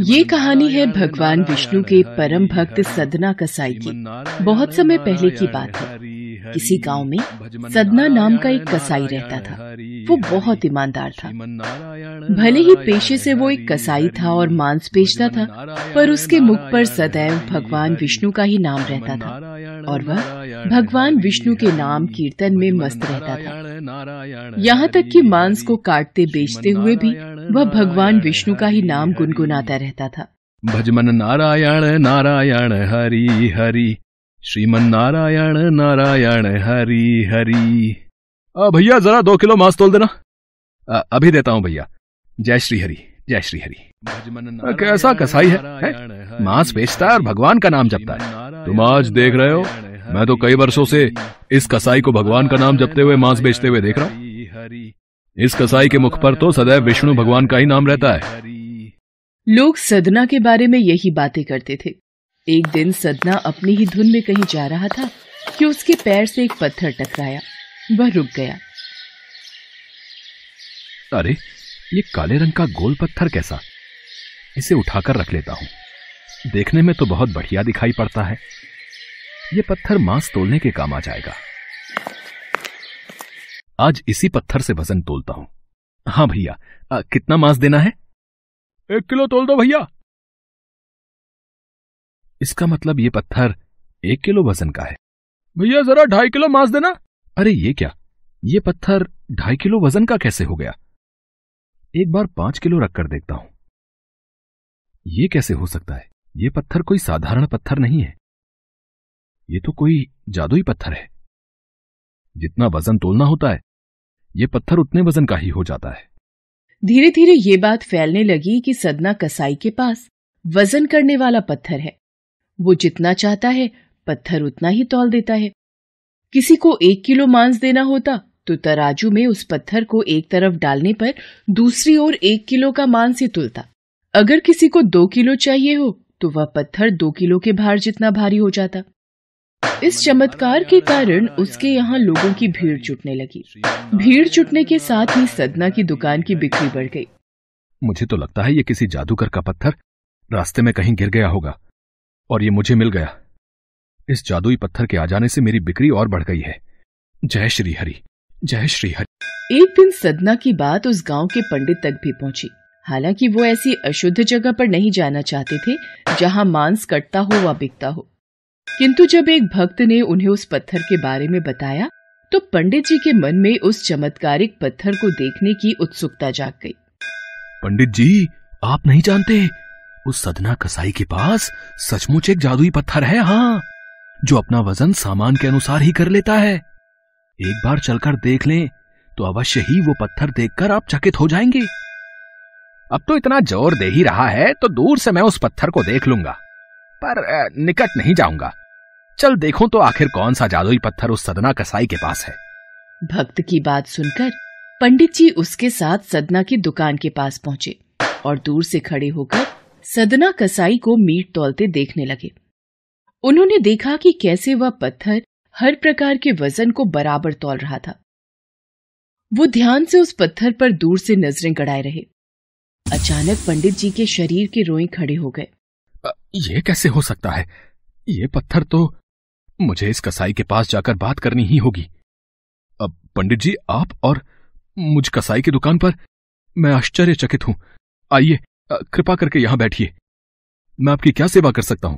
ये कहानी है भगवान विष्णु के परम भक्त सदना कसाई की। बहुत समय पहले की बात है। किसी गांव में सदना नाम का एक कसाई रहता था। वो बहुत ईमानदार था। भले ही पेशे से वो एक कसाई था और मांस बेचता था, पर उसके मुख पर सदैव भगवान विष्णु का ही नाम रहता था और वह भगवान विष्णु के नाम कीर्तन में मस्त रहता था। यहाँ तक कि मांस को काटते बेचते हुए भी वह भगवान विष्णु का ही नाम गुनगुनाता रहता था। भजमन नारायण नारायण हरि हरि, श्रीमन नारायण नारायण हरि हरि। भैया जरा 2 किलो मांस तोल देना। अभी देता हूँ भैया। जय श्री हरि, जय श्री हरि। कैसा कसाई है? मांस बेचता है और भगवान का नाम जपता है। तुम आज देख रहे हो, मैं तो कई वर्षों से इस कसाई को भगवान का नाम जपते हुए मांस बेचते हुए देख रहा हूँ। इस कसाई के मुख पर तो सदैव विष्णु भगवान का ही नाम रहता है। लोग सदना के बारे में यही बातें करते थे। एक दिन सदना अपनी ही धुन में कहीं जा रहा था कि उसके पैर से एक पत्थर टकराया। वह रुक गया। अरे, ये काले रंग का गोल पत्थर कैसा? इसे उठाकर रख लेता हूं। देखने में तो बहुत बढ़िया दिखाई पड़ता है। ये पत्थर मांस तोलने के काम आ जाएगा। आज इसी पत्थर से वजन तोलता हूं। हाँ भैया, कितना मांस देना है? 1 किलो तोल दो भैया। इसका मतलब ये पत्थर 1 किलो वजन का है। भैया जरा 2.5 किलो मांस देना। अरे ये क्या, ये पत्थर 2.5 किलो वजन का कैसे हो गया? एक बार 5 किलो रखकर देखता हूं। ये कैसे हो सकता है? ये पत्थर कोई साधारण पत्थर नहीं है। ये तो कोई जादुई पत्थर है। जितना वजन तोलना होता है, ये पत्थर उतने वजन का ही हो जाता है। धीरे धीरे ये बात फैलने लगी कि सदना कसाई के पास वजन करने वाला पत्थर है। वो जितना चाहता है पत्थर उतना ही तौल देता है। किसी को 1 किलो मांस देना होता तो तराजू में उस पत्थर को एक तरफ डालने पर दूसरी ओर 1 किलो का मांस ही तुलता। अगर किसी को 2 किलो चाहिए हो तो वह पत्थर 2 किलो के भार जितना भारी हो जाता। इस चमत्कार के कारण उसके यहाँ लोगों की भीड़ जुटने लगी। भीड़ जुटने के साथ ही सदना की दुकान की बिक्री बढ़ गई। मुझे तो लगता है ये किसी जादूगर का पत्थर रास्ते में कहीं गिर गया होगा और ये मुझे मिल गया। इस जादुई पत्थर के आ जाने से मेरी बिक्री और बढ़ गई है। जय श्री हरि, जय श्री हरि। एक दिन सदना की बात उस गांव के पंडित तक भी पहुंची। हालांकि वो ऐसी अशुद्ध जगह पर नहीं जाना चाहते थे जहां मांस कटता हो व बिकता हो। किंतु जब एक भक्त ने उन्हें उस पत्थर के बारे में बताया तो पंडित जी के मन में उस चमत्कारिक पत्थर को देखने की उत्सुकता जाग गई। पंडित जी, आप नहीं जानते, उस सदना कसाई के पास सचमुच एक जादुई पत्थर है। हाँ, जो अपना वजन सामान के अनुसार ही कर लेता है। एक बार चलकर देख लें तो अवश्य ही वो पत्थर देखकर आप चकित हो जाएंगे। अब तो इतना जोर दे ही रहा है तो दूर से मैं उस पत्थर को देख लूंगा, पर निकट नहीं जाऊंगा। चल देखूं तो आखिर कौन सा जादुई पत्थर उस सदना कसाई के पास है। भक्त की बात सुनकर पंडित जी उसके साथ सदना की दुकान के पास पहुंचे और दूर से खड़े होकर सदना कसाई को मीट तौलते देखने लगे। उन्होंने देखा कि कैसे वह पत्थर हर प्रकार के वजन को बराबर तौल रहा था। वो ध्यान से उस पत्थर पर दूर से नजरें गड़ाए रहे। अचानक पंडित जी के शरीर के रोएं खड़े हो गए। ये कैसे हो सकता है? ये पत्थर तो मुझे इस कसाई के पास जाकर बात करनी ही होगी। अब पंडित जी, आप और मुझ कसाई की दुकान पर मैं आश्चर्यचकित हूं। आइए, कृपा करके यहां बैठिए। मैं आपकी क्या सेवा कर सकता हूं?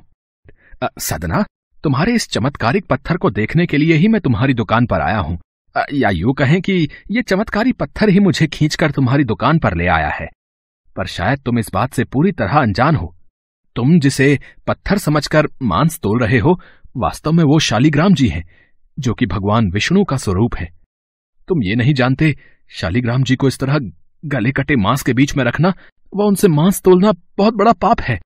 सदना, तुम्हारे इस चमत्कारिक पत्थर को देखने के लिए ही मैं तुम्हारी दुकान पर आया हूं। या यूं कहें कि ये चमत्कारी पत्थर ही मुझे खींचकर तुम्हारी दुकान पर ले आया है। पर शायद तुम इस बात से पूरी तरह अनजान हो। तुम जिसे पत्थर समझकर मांस तोल रहे हो, वास्तव में वो शालिग्राम जी हैं, जो कि भगवान विष्णु का स्वरूप है। तुम ये नहीं जानते, शालिग्राम जी को इस तरह गले कटे मांस के बीच में रखना व उनसे मांस तोलना बहुत बड़ा पाप है।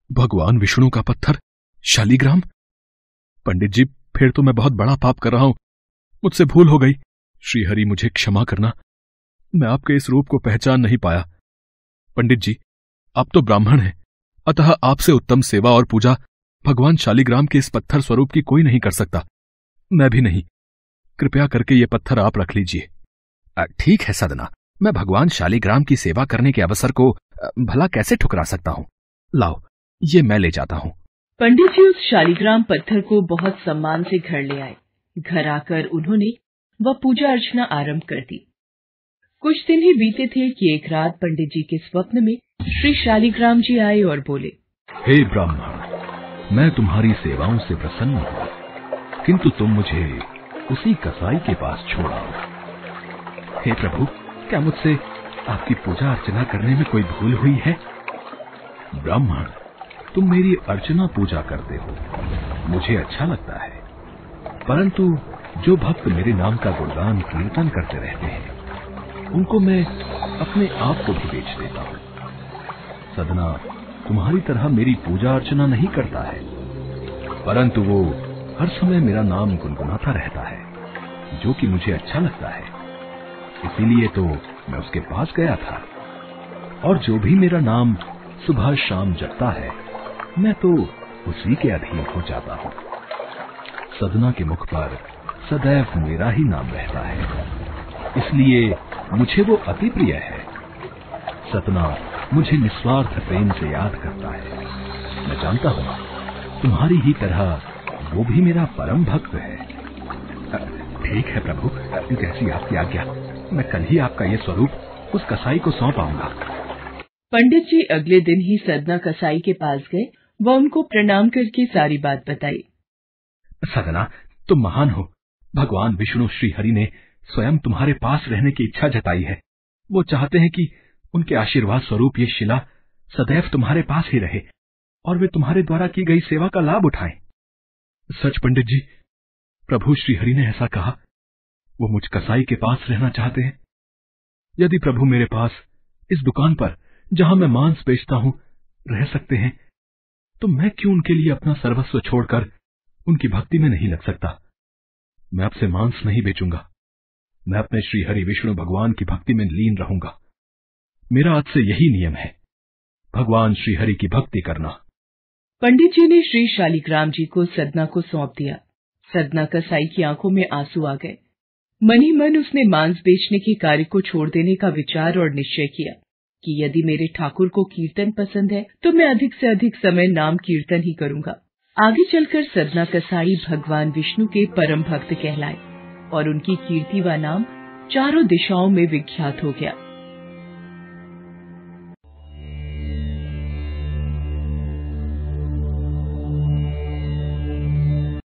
भगवान विष्णु का पत्थर शालिग्राम? पंडित जी, फिर तो मैं बहुत बड़ा पाप कर रहा हूं। मुझसे भूल हो गई। श्री हरि, मुझे क्षमा करना। मैं आपके इस रूप को पहचान नहीं पाया। पंडित जी, आप तो ब्राह्मण हैं, अतः आपसे उत्तम सेवा और पूजा भगवान शालिग्राम के इस पत्थर स्वरूप की कोई नहीं कर सकता। मैं भी नहीं। कृपया करके ये पत्थर आप रख लीजिए। ठीक है सदना, मैं भगवान शालिग्राम की सेवा करने के अवसर को भला कैसे ठुकरा सकता हूँ? लाओ, ये मैं ले जाता हूँ। पंडित जी उस शालिग्राम पत्थर को बहुत सम्मान से घर ले आए। घर आकर उन्होंने वह पूजा अर्चना आरंभ कर दी। कुछ दिन ही बीते थे कि एक रात पंडित जी के स्वप्न में श्री शालिग्राम जी आए और बोले, हे ब्राह्मण, मैं तुम्हारी सेवाओं से प्रसन्न हूँ, किंतु तुम मुझे उसी कसाई के पास छोड़ाओ। हे प्रभु, क्या मुझसे आपकी पूजा अर्चना करने में कोई भूल हुई है? ब्राह्मण, तुम मेरी अर्चना पूजा करते हो, मुझे अच्छा लगता है, परंतु जो भक्त मेरे नाम का गुणगान कीर्तन करते रहते हैं, उनको मैं अपने आप को भी बेच देता हूँ। सदना तुम्हारी तरह मेरी पूजा अर्चना नहीं करता है, परंतु वो हर समय मेरा नाम गुनगुनाता रहता है, जो कि मुझे अच्छा लगता है। इसीलिए तो मैं उसके पास गया था, और जो भी मेरा नाम सुबह शाम जपता है, मैं तो उसी के अधीन हो जाता हूँ। सदना के मुख पर सदैव मेरा ही नाम रहता है, इसलिए मुझे वो अति प्रिय है। सदना मुझे निस्वार्थ प्रेम से याद करता है। मैं जानता हूँ तुम्हारी ही तरह वो भी मेरा परम भक्त है। ठीक है प्रभु, जैसी आपकी आज्ञा, मैं कल ही आपका ये स्वरूप उस कसाई को सौंप आऊंगा। पंडित जी अगले दिन ही सदना कसाई के पास गए व उनको प्रणाम करके सारी बात बताई। सदना, तुम महान हो। भगवान विष्णु श्री हरि ने स्वयं तुम्हारे पास रहने की इच्छा जताई है। वो चाहते हैं कि उनके आशीर्वाद स्वरूप ये शिला सदैव तुम्हारे पास ही रहे और वे तुम्हारे द्वारा की गई सेवा का लाभ उठाएं। सच पंडित जी, प्रभु श्री हरि ने ऐसा कहा। वो मुझ कसाई के पास रहना चाहते हैं। यदि प्रभु मेरे पास इस दुकान पर, जहां मैं मांस बेचता हूं, रह सकते हैं, तो मैं क्यों उनके लिए अपना सर्वस्व छोड़कर उनकी भक्ति में नहीं लग सकता? मैं अब से मांस नहीं बेचूंगा। मैं अपने श्री हरि विष्णु भगवान की भक्ति में लीन रहूंगा। मेरा आज से यही नियम है, भगवान श्री हरि की भक्ति करना। पंडित जी ने श्री शालिग्राम जी को सदना को सौंप दिया। सदना कसाई की आंखों में आंसू आ गए। मन ही मन उसने मांस बेचने के कार्य को छोड़ देने का विचार और निश्चय किया कि यदि मेरे ठाकुर को कीर्तन पसंद है तो मैं अधिक से अधिक समय नाम कीर्तन ही करूंगा। आगे चलकर सदना कसाई भगवान विष्णु के परम भक्त कहलाए और उनकी कीर्ति व नाम चारों दिशाओं में विख्यात हो गया।